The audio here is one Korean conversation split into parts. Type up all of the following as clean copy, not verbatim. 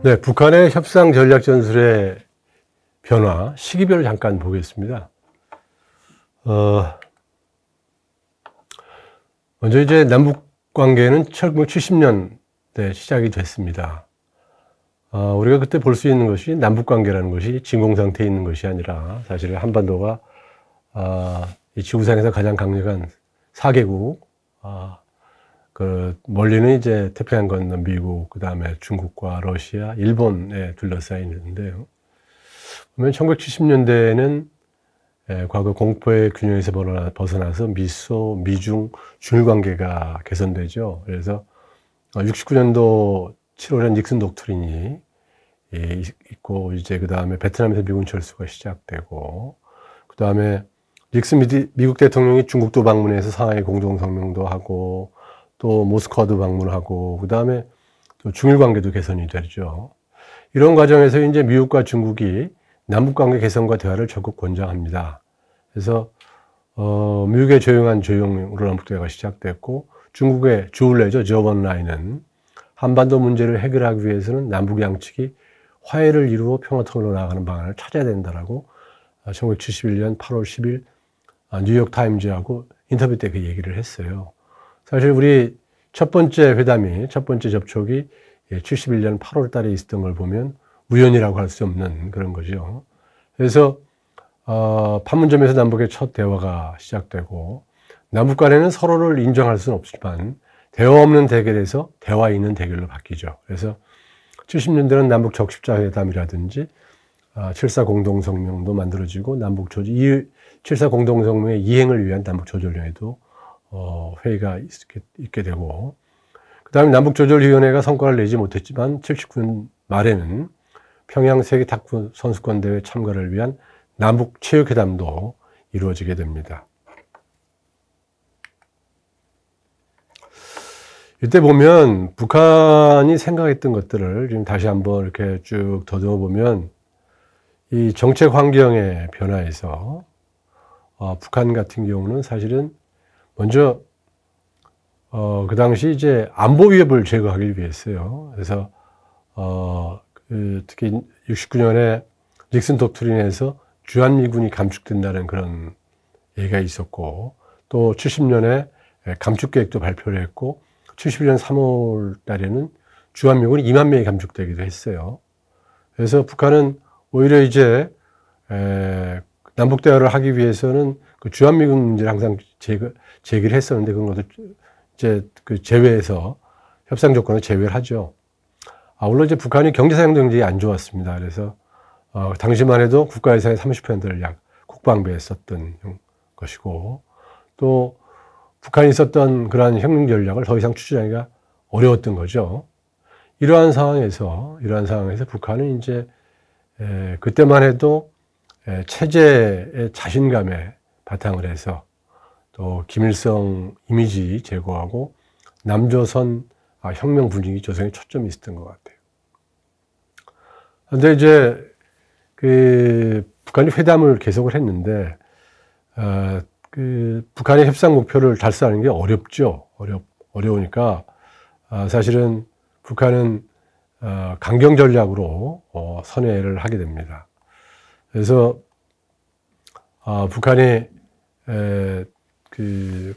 네, 북한의 협상 전략 전술의 변화, 시기별로 잠깐 보겠습니다. 먼저 이제 남북 관계는 1970년대 시작이 됐습니다. 우리가 그때 볼 수 있는 것이 남북 관계라는 것이 진공 상태에 있는 것이 아니라 사실 한반도가 이 지구상에서 가장 강력한 4개국, 그 멀리는 이제 태평양 건너 미국, 그 다음에 중국과 러시아, 일본에 둘러싸여 있는데요. 보면 1970년대에는 과거 공포의 균형에서 벗어나서 미소, 미중, 중일 관계가 개선되죠. 그래서 69년도 7월에 닉슨 독트린이 있고, 이제 그 다음에 베트남에서 미군 철수가 시작되고, 그 다음에 닉슨 미국 대통령이 중국도 방문해서 상하이 공동성명도 하고, 또 모스크바도 방문하고, 그 다음에 또 중일 관계도 개선이 되죠. 이런 과정에서 이제 미국과 중국이 남북 관계 개선과 대화를 적극 권장합니다. 그래서 미국의 조용한 조용으로 남북 대화가 시작됐고, 중국의 주울레죠, 저번라인은 한반도 문제를 해결하기 위해서는 남북 양측이 화해를 이루어 평화통일로 나아가는 방안을 찾아야 된다라고 1971년 8월 10일 뉴욕 타임즈하고 인터뷰 때 그 얘기를 했어요. 사실 우리 첫 번째 접촉이 71년 8월 달에 있었던 걸 보면 우연이라고 할 수 없는 그런 거죠. 그래서 판문점에서 남북의 첫 대화가 시작되고, 남북 간에는 서로를 인정할 수는 없지만 대화 없는 대결에서 대화 있는 대결로 바뀌죠. 그래서 70년대는 남북 적십자회담이라든지 7.4 공동성명도 만들어지고, 남북 조절, 7.4 공동성명의 이행을 위한 남북 조절령에도 회의가 있게 되고, 그 다음에 남북조절위원회가 성과를 내지 못했지만 79년 말에는 평양 세계 탁구 선수권 대회 참가를 위한 남북 체육회담도 이루어지게 됩니다. 이때 보면 북한이 생각했던 것들을 지금 다시 한번 이렇게 쭉 더듬어 보면, 이 정책 환경의 변화에서 북한 같은 경우는 사실은 먼저 그 당시 이제 안보 위협을 제거하기 위해서요. 그래서 특히 69년에 닉슨 독트린에서 주한미군이 감축된다는 그런 얘기가 있었고, 또 70년에 감축 계획도 발표를 했고, 71년 3월 달에는 주한미군이 2만 명이 감축되기도 했어요. 그래서 북한은 오히려 이제 남북 대화를 하기 위해서는 그 주한미군 문제를 항상 제기를 했었는데, 그런 것도 이제 그 제외해서 협상 조건을 제외를 하죠. 물론 이제 북한이 경제상 경쟁이 안 좋았습니다. 그래서 당시만 해도 국가 예산의 30%를 약 국방비에 썼던 것이고, 또 북한이 썼던 그러한 혁명 전략을 더 이상 추진하기가 어려웠던 거죠. 이러한 상황에서 북한은 이제 그때만 해도 체제의 자신감에 바탕을 해서 또 김일성 이미지 제거하고 남조선 혁명 분위기 조성에 초점이 있었던 것 같아요. 그런데 이제 그 북한이 회담을 계속을 했는데 그 북한의 협상 목표를 달성하는 게 어렵죠. 어려우니까 사실은 북한은 강경 전략으로 선회를 하게 됩니다. 그래서 북한이 그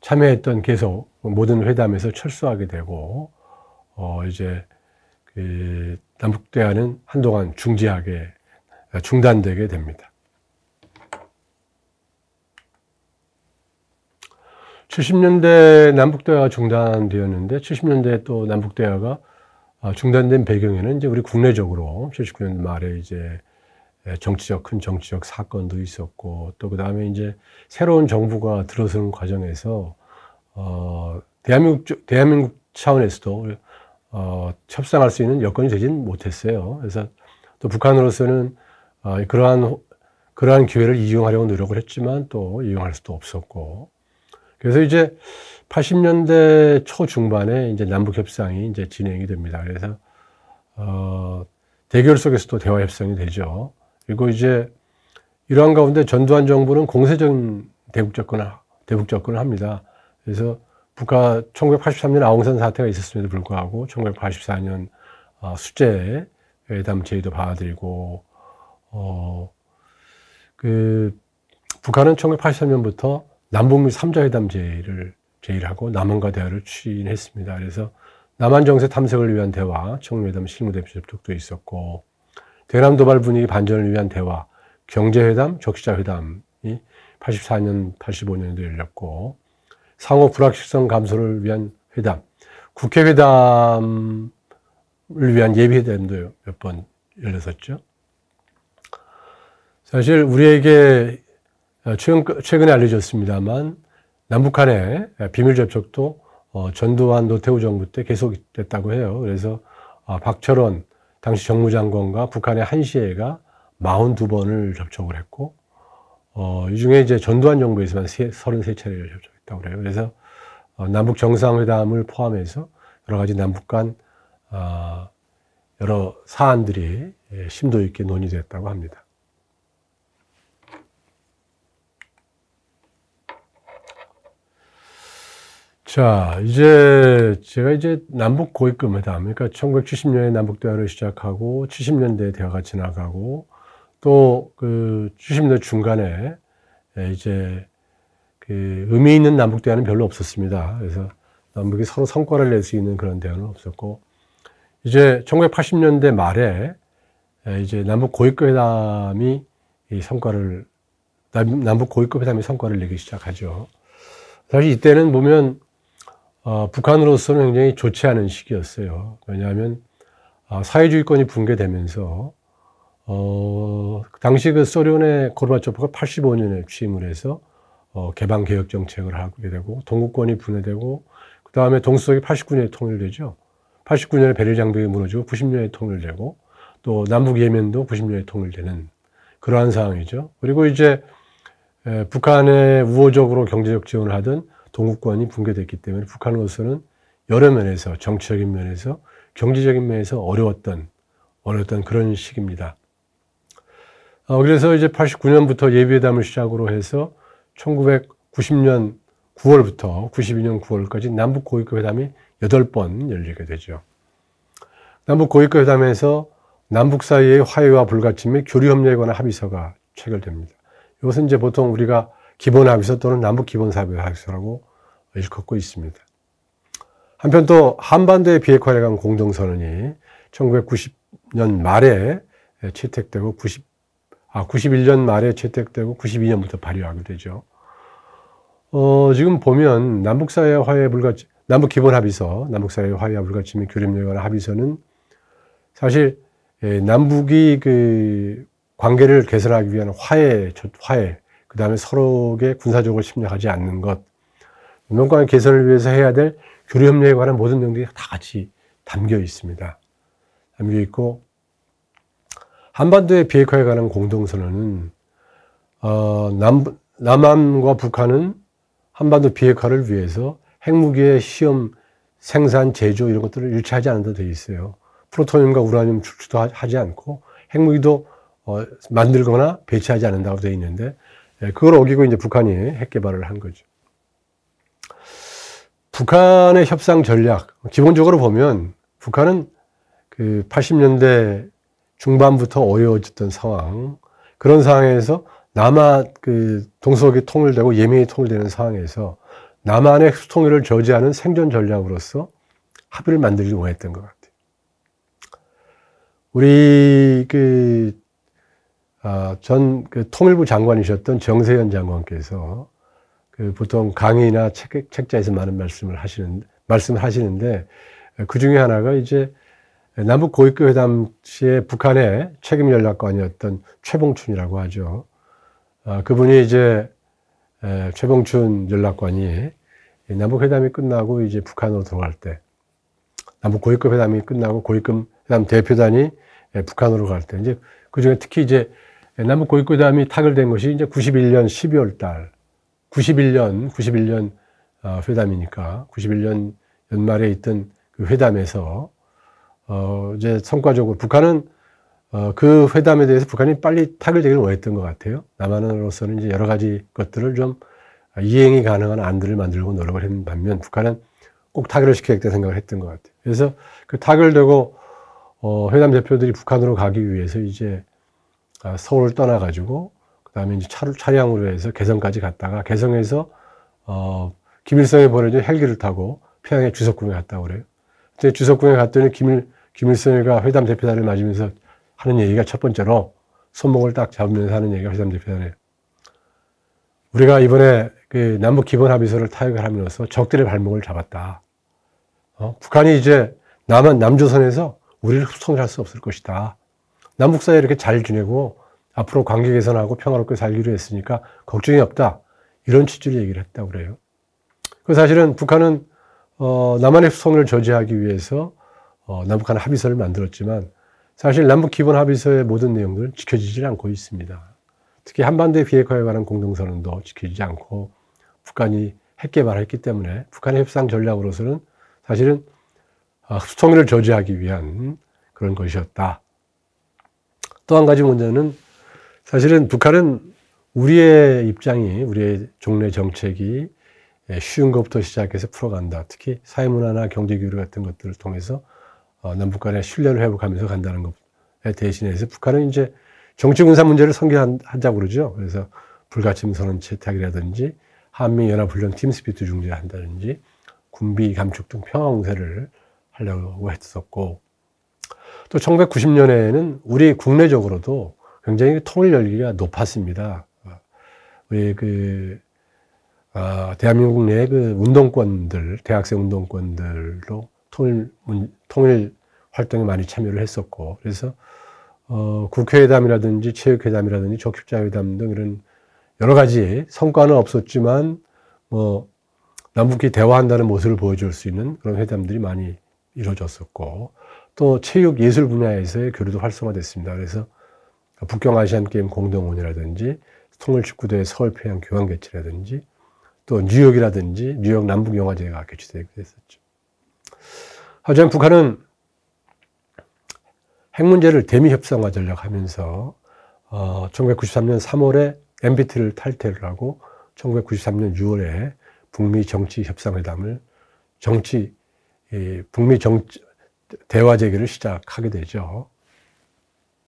참여했던 계속 모든 회담에서 철수하게 되고, 이제 그 남북 대화는 한동안 중단되게 됩니다. 70년대 남북 대화가 중단되었는데, 70년대 또 남북 대화가 중단된 배경에는 이제 우리 국내적으로 79년 말에 이제 큰 정치적 사건도 있었고, 또 그 다음에 이제 새로운 정부가 들어서는 과정에서 대한민국 차원에서도 협상할 수 있는 여건이 되진 못했어요. 그래서 또 북한으로서는 그러한 기회를 이용하려고 노력을 했지만 또 이용할 수도 없었고, 그래서 이제 80년대 초중반에 이제 남북 협상이 이제 진행이 됩니다. 그래서 대결 속에서도 대화 협상이 되죠. 그리고 이제 이러한 가운데 전두환 정부는 공세적인 대북 접근을 합니다. 그래서 북한 1983년 아웅산 사태가 있었음에도 불구하고 1984년 수재 회담 제의도 받아들이고, 북한은 1983년부터 남북미 3자 회담 제의를 하고 남한과 대화를 추진했습니다. 그래서 남한 정세 탐색을 위한 대화, 청문회담 실무대표 접촉도 있었고, 대남 도발 분위기 반전을 위한 대화, 경제회담, 적시자 회담이 84년, 85년에도 열렸고, 상호 불확실성 감소를 위한 회담, 국회 회담을 위한 예비 회담도 몇 번 열렸었죠. 사실 우리에게 최근에 알려졌습니다만 남북 간의 비밀 접촉도 전두환 노태우 정부 때 계속됐다고 해요. 그래서 박철원 당시 정무장관과 북한의 한시애가 42번을 접촉을 했고, 이 중에 이제 전두환 정부에서만 33차례를 접촉했다고 그래요. 그래서 남북 정상회담을 포함해서 여러 가지 남북 간 여러 사안들이 심도 있게 논의됐다고 합니다. 자, 제가 남북 고위급 회담, 그러니까 1970년에 남북 대화를 시작하고 70년대에 대화가 지나가고 또 70년대 중간에 의미 있는 남북 대화는 별로 없었습니다. 그래서 남북이 서로 성과를 낼 수 있는 그런 대화는 없었고, 1980년대 말에 남북 고위급 회담이 남북 고위급 회담이 성과를 내기 시작하죠. 사실 이때는 보면 북한으로서는 굉장히 좋지 않은 시기였어요. 왜냐하면 사회주의권이 붕괴되면서 당시 소련의 고르바초프가 85년에 취임을 해서 개방 개혁 정책을 하게 되고 동구권이 분해되고 그 다음에 동서독이 89년에 통일되죠. 89년에 베릴 장벽이 무너지고 90년에 통일되고 또 남북 예멘도 90년에 통일되는 그러한 상황이죠. 그리고 북한에 우호적으로 경제적 지원을 하던 동구권이 붕괴됐기 때문에 북한으로서는 여러 면에서 정치적인 면에서 경제적인 면에서 어려웠던 그런 시기입니다. 그래서 89년부터 예비회담을 시작으로 해서 1990년 9월부터 92년 9월까지 남북 고위급 회담이 8번 열리게 되죠. 남북 고위급 회담에서 남북 사이의 화해와 불가침 및 교류 협력에 관한 합의서가 체결됩니다. 이것은 보통 우리가 기본 합의서 또는 남북 기본 합의서라고 일컫고 있습니다. 한편 또 한반도의 비핵화에 관한 공동선언이 1990년 말에 채택되고 91년 말에 채택되고 92년부터 발효하게 되죠. 지금 보면 남북 사이의 화해 불가침, 남북 기본 합의서, 남북 사이의 화해와 불가침 및 교류 협력에 관한 합의서는 사실 남북이 관계를 개선하기 위한 화해, 그 다음에 서로에게 군사적으로 침략하지 않는 것, 남북관계 개선을 위해서 해야 될 교류협력에 관한 모든 내용들이 다 같이 담겨 있습니다. 담겨 있고, 한반도의 비핵화에 관한 공동선언은, 남한과 북한은 한반도 비핵화를 위해서 핵무기의 시험, 생산, 제조 이런 것들을 일체 하지 않는다 되어 있어요. 플루토늄과 우라늄 축출도 하지 않고, 핵무기도 만들거나 배치하지 않는다고 되어 있는데, 그걸 어기고 북한이 핵 개발을 한 거죠. 북한의 협상 전략, 기본적으로 보면 북한은 80년대 중반부터 어려워졌던 상황, 그런 상황에서 동서독이 통일되고 예멘이 통일되는 상황에서 남한의 수통일을 저지하는 생존 전략으로서 합의를 만들지 원했던 것 같아요. 우리 전 통일부 장관이셨던 정세현 장관께서 보통 강의나 책자에서 많은 말씀을 하시는데 그 중에 하나가 남북 고위급 회담 시에 북한의 책임 연락관이었던 최봉춘이라고 하죠. 그분이 최봉춘 연락관이 남북 회담이 끝나고 북한으로 들어갈 때, 남북 고위급 회담이 끝나고 고위급 회담 대표단이 북한으로 갈 때, 그 중에 특히 남북 고위급 회담이 타결된 것이 91년 12월 달, 91년 회담이니까 91년 연말에 있던 그 회담에서 성과적으로 북한은 그 회담에 대해서 북한이 빨리 타결되기를 원했던 것 같아요. 남한으로서는 여러 가지 것들을 좀 이행이 가능한 안들을 만들고 노력을 했는 반면 북한은 꼭 타결을 시켜야겠다 생각을 했던 것 같아요. 그래서 그 타결되고 회담 대표들이 북한으로 가기 위해서 이제 서울을 떠나가지고 그 다음에 이제 차량으로 해서 개성까지 갔다가 개성에서 김일성이 보내준 헬기를 타고 평양에 주석궁에 갔다고 그래요. 그때 주석궁에 갔더니 김일성이가 회담 대표단을 맞으면서 하는 얘기가 첫 번째로 손목을 딱 잡으면서 하는 얘기가 회담 대표단에 우리가 이번에 그 남북 기본 합의서를 타결을 하면서 적들의 발목을 잡았다. 북한이 이제 남조선에서 우리를 흡성할 수 없을 것이다. 남북 사이에 이렇게 잘 지내고 앞으로 관계 개선하고 평화롭게 살기로 했으니까 걱정이 없다. 이런 취지로 얘기를 했다고 그래요. 그 사실은 북한은 남한의 흡성을 저지하기 위해서 남북한 합의서를 만들었지만 사실 남북 기본 합의서의 모든 내용들은 지켜지지 않고 있습니다. 특히 한반도의 비핵화에 관한 공동선언도 지키지 않고 북한이 핵 개발했기 때문에 북한의 협상 전략으로서는 사실은 흡성을 저지하기 위한 그런 것이었다. 또 한 가지 문제는 사실은 북한은 우리의 입장이 우리의 종래 정책이 쉬운 것부터 시작해서 풀어간다. 특히 사회문화나 경제교류 같은 것들을 통해서 남북 간의 신뢰를 회복하면서 간다는 것에 대신해서 북한은 이제 정치군사 문제를 선결하자고 그러죠. 그래서 불가침 선언 채택이라든지 한미연합훈련 팀스피트 중재를 한다든지 군비 감축 등 평화 공세를 하려고 했었고 또 1990년에는 우리 국내적으로도 굉장히 통일 열기가 높았습니다. 우리 대한민국 내 그 운동권들, 대학생 운동권들로 통일 활동에 많이 참여를 했었고, 그래서, 국회회담이라든지 체육회담이라든지 적십자회담 등 이런 여러 가지 성과는 없었지만, 남북이 대화한다는 모습을 보여줄 수 있는 그런 회담들이 많이 이루어졌었고, 또 체육 예술 분야에서의 교류도 활성화됐습니다. 그래서 북경 아시안 게임 공동원이라든지 통일축구대회 서울 평양 교환 개최라든지 또 뉴욕이라든지 뉴욕 남북 영화제가 개최되게 됐었죠. 하지만 북한은 핵 문제를 대미 협상화 전략하면서 1993년 3월에 NPT를 탈퇴를 하고 1993년 6월에 북미 정치 협상회담을 북미 대화 재개를 시작하게 되죠.